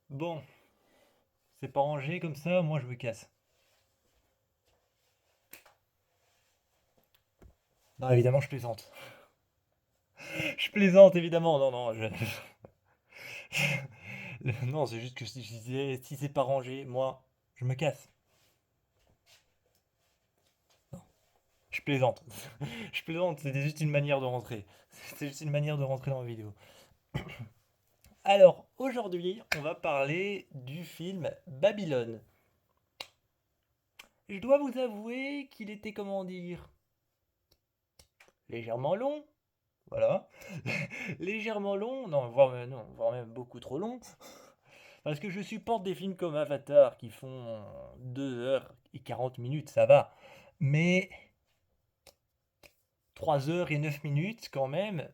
Bon, c'est pas rangé comme ça, moi je me casse. Non, évidemment, je plaisante. Je plaisante, évidemment. Non, non, non, c'est juste que si je disais, si c'est pas rangé, moi, je me casse. Non, je plaisante. Je plaisante, c'était juste une manière de rentrer. C'est juste une manière de rentrer dans la vidéo. Alors, aujourd'hui, on va parler du film Babylone. Je dois vous avouer qu'il était, comment dire, légèrement long. Voilà. Légèrement long, non, voire même beaucoup trop long. Parce que je supporte des films comme Avatar qui font 2 h 40 minutes, ça va. Mais 3 h 9 minutes quand même,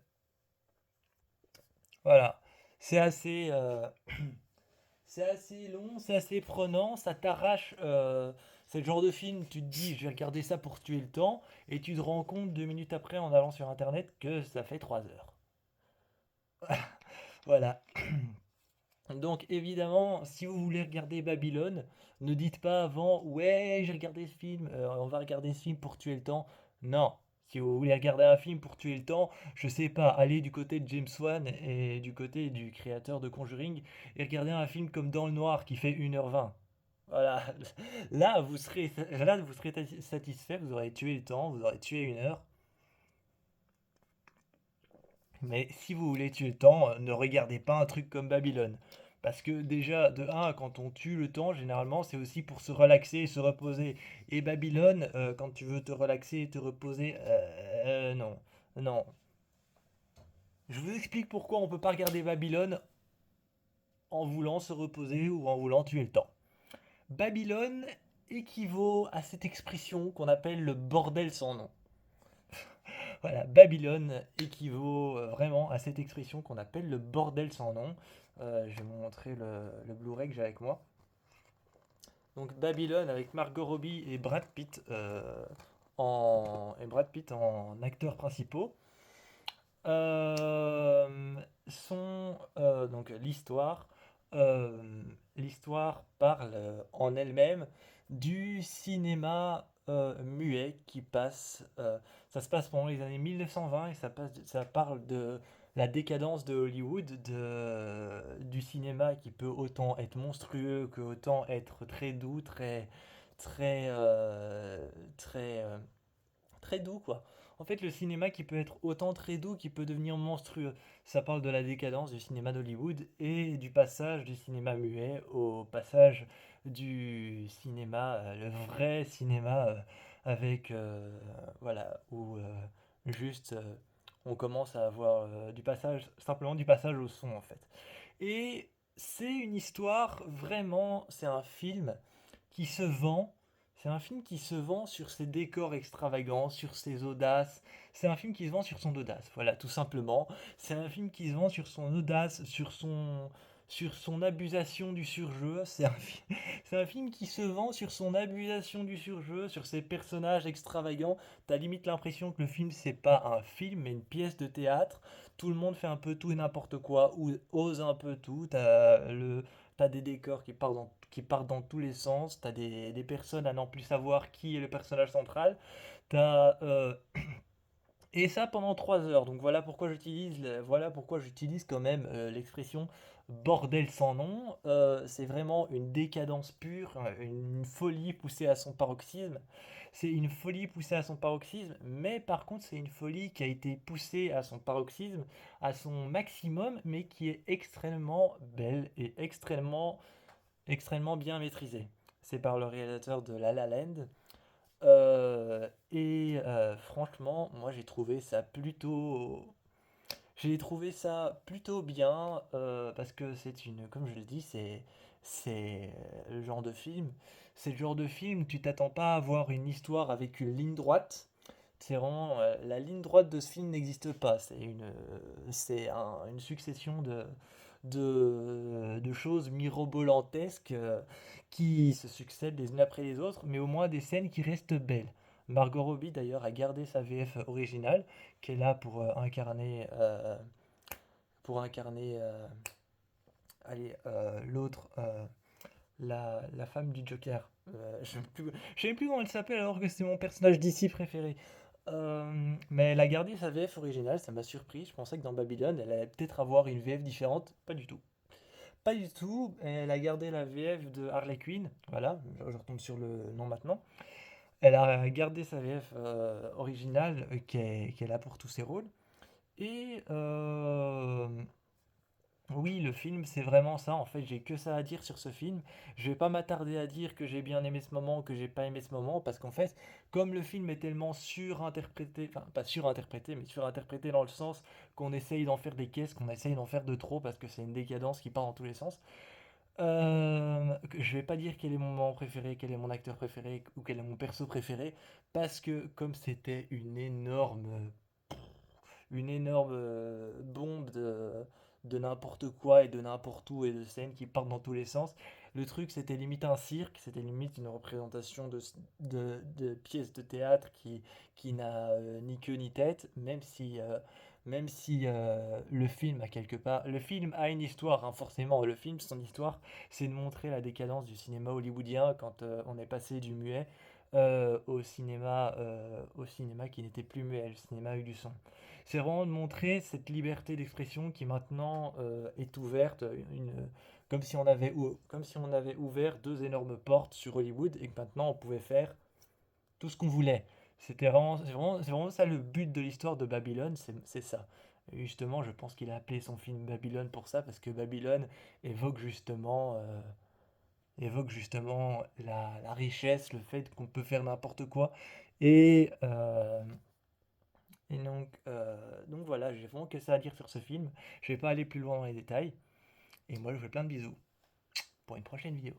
voilà. C'est assez, euh, c'est assez long, c'est assez prenant, ça t'arrache. C'est le genre de film, tu te dis, je vais regarder ça pour tuer le temps, et tu te rends compte 2 minutes après en allant sur internet que ça fait 3 heures. Voilà. Donc évidemment, si vous voulez regarder Babylone, ne dites pas avant, ouais, j'ai regardé ce film, on va regarder ce film pour tuer le temps. Non, si vous voulez regarder un film pour tuer le temps, je sais pas, allez du côté de James Wan et du côté du créateur de Conjuring et regardez un film comme Dans le Noir qui fait 1 h 20. Voilà, là vous serez satisfait, vous aurez tué le temps, vous aurez tué 1 heure. Mais si vous voulez tuer le temps, ne regardez pas un truc comme Babylone. Parce que déjà, de un, quand on tue le temps, généralement, c'est aussi pour se relaxer et se reposer. Et Babylone, quand tu veux te relaxer et te reposer, non. Non. Je vous explique pourquoi on peut pas regarder Babylone en voulant se reposer ou en voulant tuer le temps. Babylone équivaut à cette expression qu'on appelle le bordel sans nom. Voilà, Babylone équivaut vraiment à cette expression qu'on appelle le bordel sans nom. Je vais vous montrer le Blu-ray que j'ai avec moi. Donc Babylone avec Margot Robbie et Brad Pitt en acteurs principaux. Donc euh, l'histoire parle en elle-même du cinéma muet qui passe. Ça se passe pendant les années 1920 et ça parle de la décadence de Hollywood, du cinéma qui peut autant être monstrueux que autant être très doux, très, très, très doux quoi. En fait, le cinéma qui peut être autant très doux qui peut devenir monstrueux. Ça parle de la décadence du cinéma d'Hollywood et du passage du cinéma muet au passage du cinéma, le vrai cinéma avec, voilà, où juste on commence à avoir du passage, simplement du passage au son en fait. Et c'est une histoire vraiment, c'est un film qui se vend. C'est un film qui se vend sur ses décors extravagants, sur ses audaces. C'est un film qui se vend sur son audace, voilà, tout simplement. C'est un film qui se vend sur son audace, sur son abusation du surjeu. C'est un film qui se vend sur son abusation du surjeu, sur ses personnages extravagants. T'as limite l'impression que le film, c'est pas un film, mais une pièce de théâtre. Tout le monde fait un peu tout et n'importe quoi, ou ose un peu tout. T'as des décors qui partent dans tous les sens, t'as des personnes à n'en plus savoir qui est le personnage central, t'as, et ça pendant 3 heures. Donc voilà pourquoi j'utilise quand même l'expression bordel sans nom. C'est vraiment une décadence pure, une folie poussée à son paroxysme. C'est une folie poussée à son paroxysme, mais par contre c'est une folie qui a été poussée à son paroxysme, à son maximum, mais qui est extrêmement belle et extrêmement bien maîtrisée. C'est par le réalisateur de La La Land. Franchement, moi j'ai trouvé ça plutôt bien parce que comme je le dis, c'est le genre de film. C'est le genre de film, tu t'attends pas à voir une histoire avec une ligne droite. C'est vraiment la ligne droite de ce film n'existe pas. C'est une succession de choses mirobolantesques qui se succèdent les unes après les autres, mais au moins des scènes qui restent belles. Margot Robbie d'ailleurs a gardé sa VF originale, qui est là pour incarner allez, l'autre, la femme du Joker. Je sais même plus comment elle s'appelle alors que c'est mon personnage d'ici préféré. Mais elle a gardé sa VF originale, ça m'a surpris. Je pensais que dans Babylone, elle allait peut-être avoir une VF différente. Pas du tout. Pas du tout. Elle a gardé la VF de Harley Quinn. Voilà, je retombe sur le nom maintenant. Elle a gardé sa VF originale qu'elle a pour tous ses rôles. Et oui, le film, c'est vraiment ça. En fait, j'ai que ça à dire sur ce film. Je vais pas m'attarder à dire que j'ai bien aimé ce moment ou que j'ai pas aimé ce moment, parce qu'en fait, comme le film est tellement surinterprété, enfin pas surinterprété, mais surinterprété dans le sens qu'on essaye d'en faire des caisses, qu'on essaye d'en faire de trop, parce que c'est une décadence qui part dans tous les sens. Je vais pas dire quel est mon moment préféré, quel est mon acteur préféré ou quel est mon perso préféré, parce que comme c'était une énorme bombe de n'importe quoi et de n'importe où et de scènes qui partent dans tous les sens. Le truc, c'était limite un cirque, c'était limite une représentation de pièces de théâtre qui n'a ni queue ni tête, même si le film a quelque part. Le film a une histoire, hein, forcément. Le film, son histoire, c'est de montrer la décadence du cinéma hollywoodien quand on est passé du muet au cinéma qui n'était plus muet, le cinéma avec du son. C'est vraiment de montrer cette liberté d'expression qui maintenant est ouverte, comme si on avait ouvert deux énormes portes sur Hollywood et que maintenant on pouvait faire tout ce qu'on voulait. C'est vraiment ça le but de l'histoire de Babylone, c'est ça. Et justement, je pense qu'il a appelé son film Babylone pour ça, parce que Babylone évoque justement, euh, évoque justement la richesse, le fait qu'on peut faire n'importe quoi. Et, euh, et donc voilà, j'ai vraiment que ça à dire sur ce film. Je vais pas aller plus loin dans les détails. Et moi, je vous fais plein de bisous pour une prochaine vidéo.